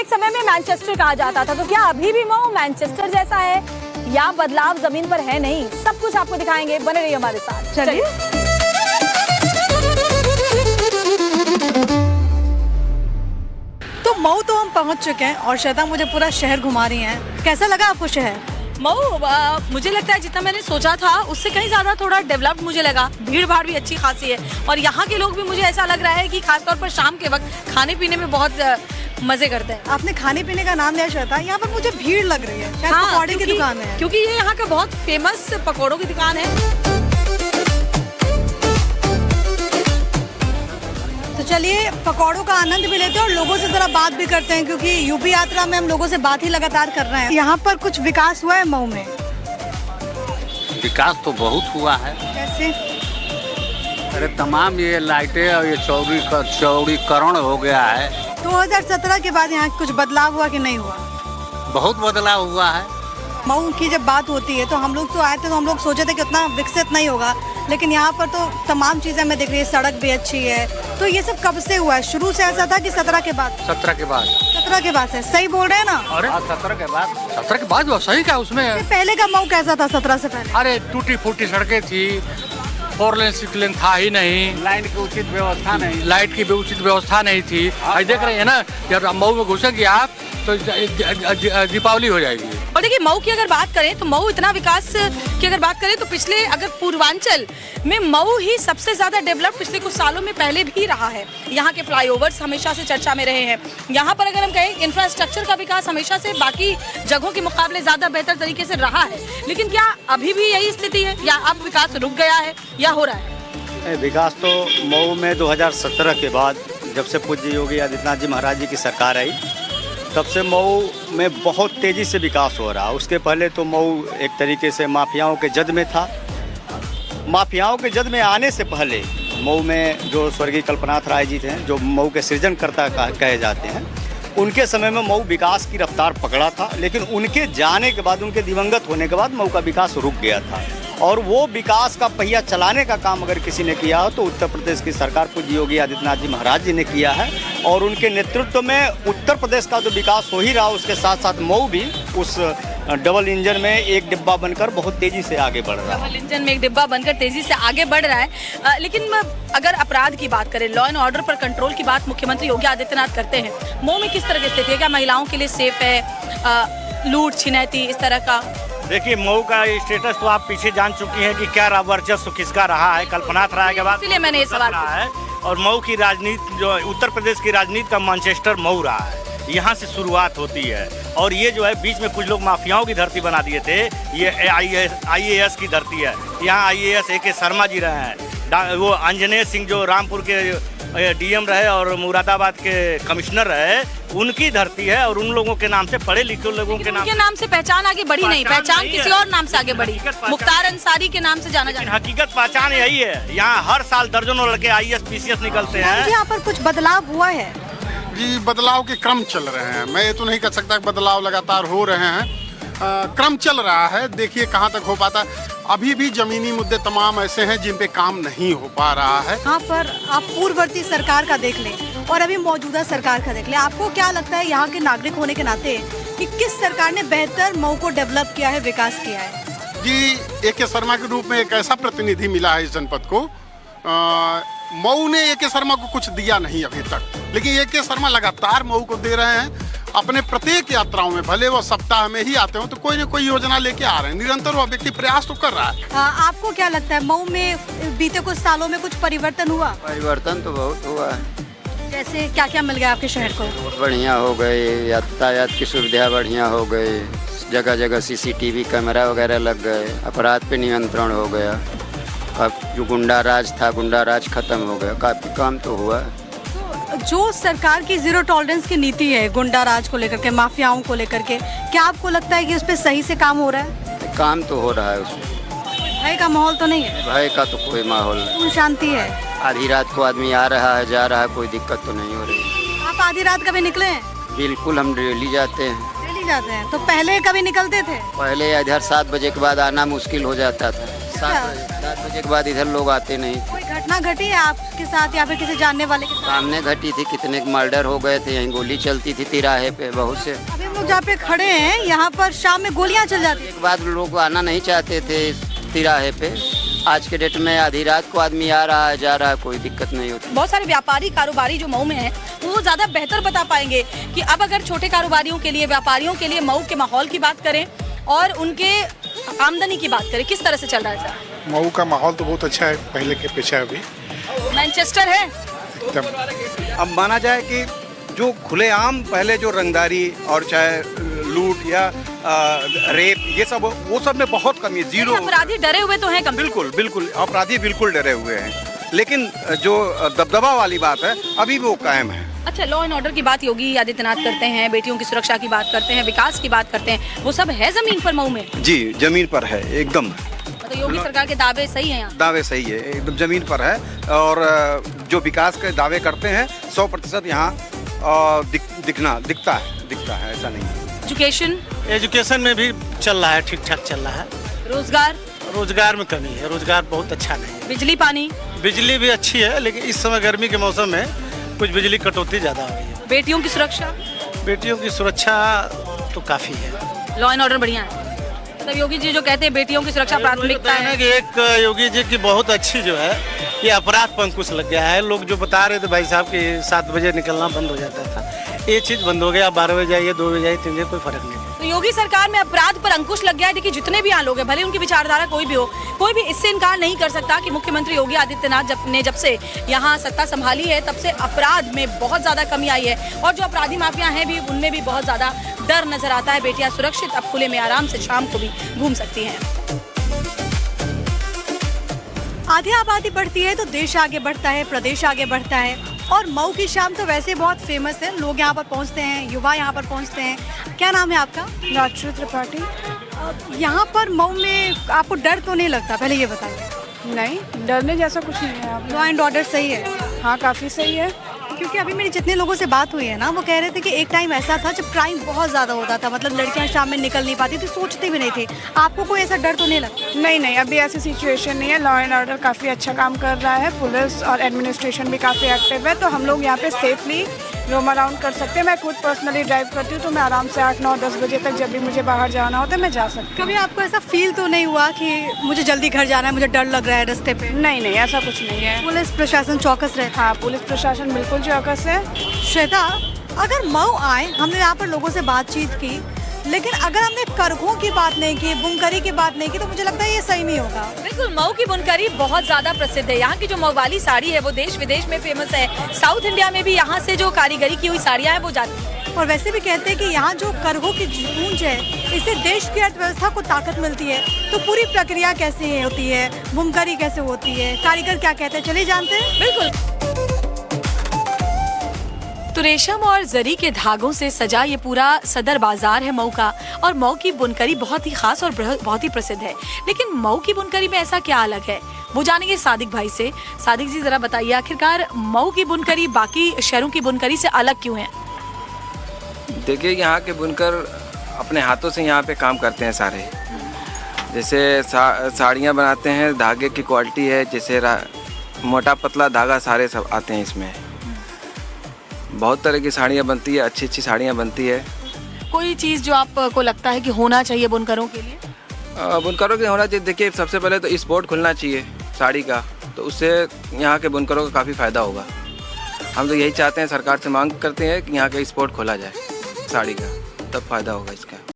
एक समय में मैनचेस्टर कहा जाता था, तो क्या अभी भी मऊ मैनचेस्टर जैसा है या बदलाव जमीन पर है? नहीं, सब कुछ आपको दिखाएंगे, बने रहिए हमारे साथ। चलिए। तो मऊ तो हम पहुंच चुके हैं और श्वेता मुझे पूरा शहर घुमा रही हैं। कैसा लगा आपको शहर? मऊ मुझे लगता है जितना मैंने सोचा था उससे कहीं ज़्यादा थोड़ा डेवलप्ड मुझे लगा। भीड़ भाड़ भी अच्छी खासी है और यहाँ के लोग भी मुझे ऐसा लग रहा है कि खासतौर पर शाम के वक्त खाने पीने में बहुत मजे करते हैं। आपने खाने पीने का नाम लिया श्वेता, यहाँ पर मुझे भीड़ लग रही है। शायद पकौड़े की दुकान है, क्योंकि ये यहाँ का बहुत फेमस पकौड़ों की दुकान है। तो चलिए पकौड़ों का आनंद भी लेते हैं और लोगों से जरा बात भी करते हैं, क्योंकि यूपी यात्रा में हम लोगों से बात ही लगातार कर रहे हैं। यहाँ पर कुछ विकास हुआ है मऊ में? विकास तो बहुत हुआ है। कैसे? अरे तमाम ये लाइटें और ये चौड़ीकरण हो गया है। 2017 के बाद यहाँ कुछ बदलाव हुआ कि नहीं हुआ? बहुत बदलाव हुआ है। मऊ की जब बात होती है तो हम लोग तो आए थे तो हम लोग सोचे थे कि उतना विकसित नहीं होगा, लेकिन यहाँ पर तो तमाम चीजें मैं देख रही है। सड़क भी अच्छी है। तो ये सब कब से हुआ है? शुरू से ऐसा था कि 17 के बाद? 17 के बाद। 17 के बाद से सही बोल रहे हैं ना? अरे 17 के बाद वो सही क्या उसमें? पहले का मऊ कैसा था 17 से पहले? अरे टूटी फूटी सड़कें थी, 4 लेन 6 लेन था ही नहीं, लाइन की उचित व्यवस्था नहीं, लाइट की भी उचित व्यवस्था नहीं थी। आज देख रहे हैं ना, जब मऊ में घुसेंगे आप तो दीपावली हो जाएगी। और देखिए मऊ की अगर बात करें तो मऊ इतना विकास की अगर बात करें तो पिछले अगर पूर्वांचल में मऊ ही सबसे ज्यादा डेवलप पिछले कुछ सालों में पहले भी रहा है। यहाँ के फ्लाईओवर्स हमेशा से चर्चा में रहे हैं। यहाँ पर अगर हम कहें इंफ्रास्ट्रक्चर का विकास हमेशा से बाकी जगहों के मुकाबले ज्यादा बेहतर तरीके से रहा है, लेकिन क्या अभी भी यही स्थिति है या अब विकास रुक गया है या हो रहा है? विकास तो मऊ में 2017 के बाद जब से पूज्य योगी आदित्यनाथ जी महाराज जी की सरकार आई तब से मऊ में बहुत तेज़ी से विकास हो रहा है। उसके पहले तो मऊ एक तरीके से माफियाओं के जद में था। माफियाओं के जद में आने से पहले मऊ में जो स्वर्गीय कल्पनाथ राय जी थे, जो मऊ के सृजनकर्ता कहे जाते हैं, उनके समय में मऊ विकास की रफ्तार पकड़ा था, लेकिन उनके जाने के बाद, उनके दिवंगत होने के बाद मऊ का विकास रुक गया था। और वो विकास का पहिया चलाने का काम अगर किसी ने किया हो तो उत्तर प्रदेश की सरकार पूज्य योगी आदित्यनाथ जी महाराज जी ने किया है। और उनके नेतृत्व में उत्तर प्रदेश का जो विकास हो ही रहा, उसके साथ साथ मऊ भी उस डबल इंजन में एक डिब्बा बनकर बहुत तेजी से आगे बढ़ रहा है। डबल इंजन में एक डिब्बा बनकर तेजी से आगे बढ़ रहा है। लेकिन अगर अपराध की बात करें, लॉ एंड ऑर्डर पर कंट्रोल की बात मुख्यमंत्री योगी आदित्यनाथ करते हैं, मऊ में किस तरह की स्थिति है? क्या महिलाओं के लिए सेफ है? लूट छिनैती इस तरह का? देखिए मऊ का स्टेटस तो आप पीछे जान चुकी हैं कि क्या वर्चस्व किसका रहा है। कल्पनाथ राय के बाद इसलिए मैंने ये सवाल रहा है। और मऊ की राजनीति, जो उत्तर प्रदेश की राजनीति का मैनचेस्टर मऊ रहा है। यहाँ से शुरुआत होती है। और ये जो है बीच में कुछ लोग माफियाओं की धरती बना दिए थे। ये IAS की धरती है। यहाँ IAS AK शर्मा जी रहे हैं, वो अंजनेय सिंह जो रामपुर के DM रहे और मुरादाबाद के कमिश्नर रहे, उनकी धरती है। और उन लोगों के नाम से, पढ़े लिखे लोगों के नाम से पहचान आगे बढ़ी नहीं, पहचान किसी और नाम से आगे बढ़ी। मुख्तार अंसारी के नाम से जाना जाता है। हकीकत पहचान यही है। यहाँ हर साल दर्जनों लड़के IAS PCS निकलते हैं। यहाँ पर कुछ बदलाव हुआ है? जी, बदलाव के क्रम चल रहे हैं। मैं ये तो नहीं कह सकता कि बदलाव लगातार हो रहे हैं। क्रम चल रहा है। देखिए कहाँ तक हो पाता है। अभी भी जमीनी मुद्दे तमाम ऐसे हैं जिन पे काम नहीं हो पा रहा है। यहाँ पर आप पूर्ववर्ती सरकार का देख लें और अभी मौजूदा सरकार का देख लें, आपको क्या लगता है यहाँ के नागरिक होने के नाते कि किस सरकार ने बेहतर मऊ को डेवलप किया है, विकास किया है? जी, AK शर्मा के रूप में एक ऐसा प्रतिनिधि मिला है इस जनपद को। मऊ ने AK शर्मा को कुछ दिया नहीं अभी तक, लेकिन AK शर्मा लगातार मऊ को दे रहे हैं। अपने प्रत्येक यात्राओं में, भले वो सप्ताह में ही आते हो, तो कोई न कोई योजना लेके आ रहे हैं। निरंतर वो व्यक्ति प्रयास तो कर रहा है। आपको क्या लगता है मऊ में बीते कुछ सालों में कुछ परिवर्तन हुआ? परिवर्तन तो बहुत हुआ है। जैसे क्या क्या मिल गया आपके शहर को? बढ़िया हो गए, यातायात की सुविधा बढ़िया हो गई, जगह जगह CCTV कैमरा वगैरह लग गए, अपराध पे नियंत्रण हो गया। अब जो गुंडा राज था, गुंडा राज खत्म हो गया। काफी काम तो हुआ। जो सरकार की जीरो टॉलरेंस की नीति है गुंडा राज को लेकर के, माफियाओं को लेकर के, क्या आपको लगता है कि उस पर सही से काम हो रहा है? काम तो हो रहा है उसमें। भय का माहौल तो नहीं है? भय का तो कोई माहौल नहीं। शांति है। आधी रात को आदमी आ रहा है, जा रहा है, कोई दिक्कत तो नहीं हो रही। आप आधी रात कभी निकले हैं? बिल्कुल, हम डेली जाते हैं। डेली जाते हैं? तो पहले कभी निकलते थे? पहले इधर 7 बजे के बाद आना मुश्किल हो जाता था। 7 बजे के बाद इधर लोग आते नहीं। कोई घटना घटी है आपके साथ या फिर किसी जानने वाले के साथ? सामने घटी थी, कितने मर्डर हो गए थे, यहीं गोली चलती थी तिराहे पे बहुत से। अभी हम लोग जहाँ पे खड़े हैं यहाँ पर शाम में गोलियां चल जाती हैं। एक बात, लोग आना नहीं चाहते थे तिराहे पे। आज के डेट में आधी रात को आदमी आ रहा है जा रहा है, कोई दिक्कत नहीं होती। बहुत सारे व्यापारी कारोबारी जो मऊ में हैं वो ज़्यादा बेहतर बता पाएंगे कि अब अगर छोटे कारोबारियों के लिए, व्यापारियों के लिए मऊ के माहौल की बात करें और उनके आमदनी की बात करें, किस तरह से चल रहा है सर? मऊ का माहौल तो बहुत अच्छा है पहले के अपेक्षा अभी। मैनचेस्टर है एकदम। अब माना जाए कि जो खुलेआम पहले जो रंगदारी और चाहे लूट या रेप ये सब, वो सब में बहुत कमी है, जीरो। अपराधी डरे हुए तो हैं कम। बिल्कुल बिल्कुल, अपराधी बिल्कुल डरे हुए हैं, लेकिन जो दबदबा वाली बात है अभी वो कायम है। अच्छा, लॉ एंड ऑर्डर की बात योगी आदित्यनाथ करते हैं, बेटियों की सुरक्षा की बात करते हैं, विकास की बात करते हैं, वो सब है जमीन पर मऊ में? जी, जमीन पर है एकदम। तो योगी सरकार के दावे सही हैं यहाँ? दावे सही है, एकदम जमीन पर है। और जो विकास के दावे करते हैं 100% यहाँ दिखता है, ऐसा नहीं है। एजुकेशन में भी चल रहा है, ठीक ठाक चल रहा है। रोजगार में कमी है, रोजगार बहुत अच्छा नहीं है। बिजली भी अच्छी है, लेकिन इस समय गर्मी के मौसम में कुछ बिजली कटौती ज़्यादा हो रही है। बेटियों की सुरक्षा तो काफ़ी है। लॉ एंड ऑर्डर बढ़िया है। मतलब योगी जी जो कहते हैं बेटियों की सुरक्षा प्राथमिकता है कि एक योगी जी की बहुत अच्छी जो है ये अपराध पर अंकुश लग गया है। लोग जो बता रहे थे भाई साहब कि 7 बजे निकलना बंद हो जाता था, ये चीज़ बंद हो गया। 12 बजे जाइए, 2 बजे जाइए, 3 बजे, कोई फर्क नहीं। तो योगी सरकार में अपराध पर अंकुश लग गया है। देखिए जितने भी यहाँ लोग हैं, भले उनकी विचारधारा कोई भी हो, कोई भी इससे इनकार नहीं कर सकता कि मुख्यमंत्री योगी आदित्यनाथ ने जब से यहाँ सत्ता संभाली है तब से अपराध में बहुत ज़्यादा कमी आई है और जो अपराधी माफिया हैं भी उनमें भी बहुत ज़्यादा डर नजर आता है। बेटियां सुरक्षित अब खुले में आराम से शाम को भी घूम सकती हैं। आधी आबादी बढ़ती है तो देश आगे बढ़ता है, प्रदेश आगे बढ़ता है। और मऊ की शाम तो वैसे बहुत फेमस है, लोग यहाँ पर पहुँचते हैं, युवा यहाँ पर पहुँचते हैं। क्या नाम है आपका? राजश्री त्रिपाठी। यहाँ पर मऊ में आपको डर तो नहीं लगता, पहले ये बताइए। नहीं, डरने जैसा कुछ नहीं है। लॉ एंड ऑर्डर सही है? हाँ, काफ़ी सही है। क्योंकि अभी मेरे जितने लोगों से बात हुई है ना, वो कह रहे थे कि एक टाइम ऐसा था जब क्राइम बहुत ज़्यादा होता था, मतलब लड़कियां शाम में निकल नहीं पाती थी, सोचते भी नहीं थे। आपको कोई ऐसा डर तो नहीं लगता? नहीं, अभी ऐसी सिचुएशन नहीं है। लॉ एंड ऑर्डर काफ़ी अच्छा काम कर रहा है, पुलिस और एडमिनिस्ट्रेशन भी काफ़ी एक्टिव है, तो हम लोग यहाँ पे सेफली रोम अराउंड कर सकते हैं। मैं खुद पर्सनली ड्राइव करती हूँ, तो मैं आराम से 8, 9, 10 बजे तक जब भी मुझे बाहर जाना होता है मैं जा सकती हूँ। कभी आपको ऐसा फील तो नहीं हुआ कि मुझे जल्दी घर जाना है, मुझे डर लग रहा है रास्ते पे? नहीं, ऐसा कुछ नहीं है। पुलिस प्रशासन चौकस रहता है? हाँ, पुलिस प्रशासन बिल्कुल चौकस है। श्वेता, अगर मऊ आए, हमने यहाँ पर लोगों से बातचीत की, लेकिन अगर हमने करघों की बात नहीं की, बुनकरी की बात नहीं की, तो मुझे लगता है ये सही नहीं होगा। बिल्कुल, मऊ की बुनकरी बहुत ज्यादा प्रसिद्ध है। यहाँ की जो मऊ वाली साड़ी है वो देश विदेश में फेमस है। साउथ इंडिया में भी यहाँ से जो कारीगरी की हुई साड़ियाँ हैं वो जाती हैं। और वैसे भी कहते हैं कि यहाँ जो करघों की गूंज है, इससे देश की अर्थव्यवस्था को ताकत मिलती है। तो पूरी प्रक्रिया कैसे होती है, बुनकरी कैसे होती है, कारीगर क्या कहते हैं, चलिए जानते हैं। बिल्कुल। तो रेशम और जरी के धागों से सजा ये पूरा सदर बाजार है मऊ का, और मऊ की बुनकरी बहुत ही खास और बहुत ही प्रसिद्ध है। लेकिन मऊ की बुनकरी में ऐसा क्या अलग है, वो जानेंगे सादिक भाई से। सादिक जी, जरा बताइए, आखिरकार मऊ की बुनकरी बाकी शहरों की बुनकरी से अलग क्यों है? देखिए, यहाँ के बुनकर अपने हाथों से यहाँ पे काम करते हैं सारे। जैसे साड़ियाँ बनाते हैं, धागे की क्वालिटी है, जैसे मोटा पतला धागा सारे सब आते हैं इसमें। बहुत तरह की साड़ियाँ बनती है, अच्छी अच्छी साड़ियाँ बनती है। कोई चीज़ जो आपको लगता है कि होना चाहिए बुनकरों के लिए? बुनकरों के होना चाहिए, देखिए सबसे पहले तो स्पोर्ट खुलना चाहिए साड़ी का, तो उससे यहाँ के बुनकरों का काफ़ी फ़ायदा होगा। हम तो यही चाहते हैं, सरकार से मांग करते हैं कि यहाँ का स्पोर्ट खोला जाए साड़ी का, तब फ़ायदा होगा इसका।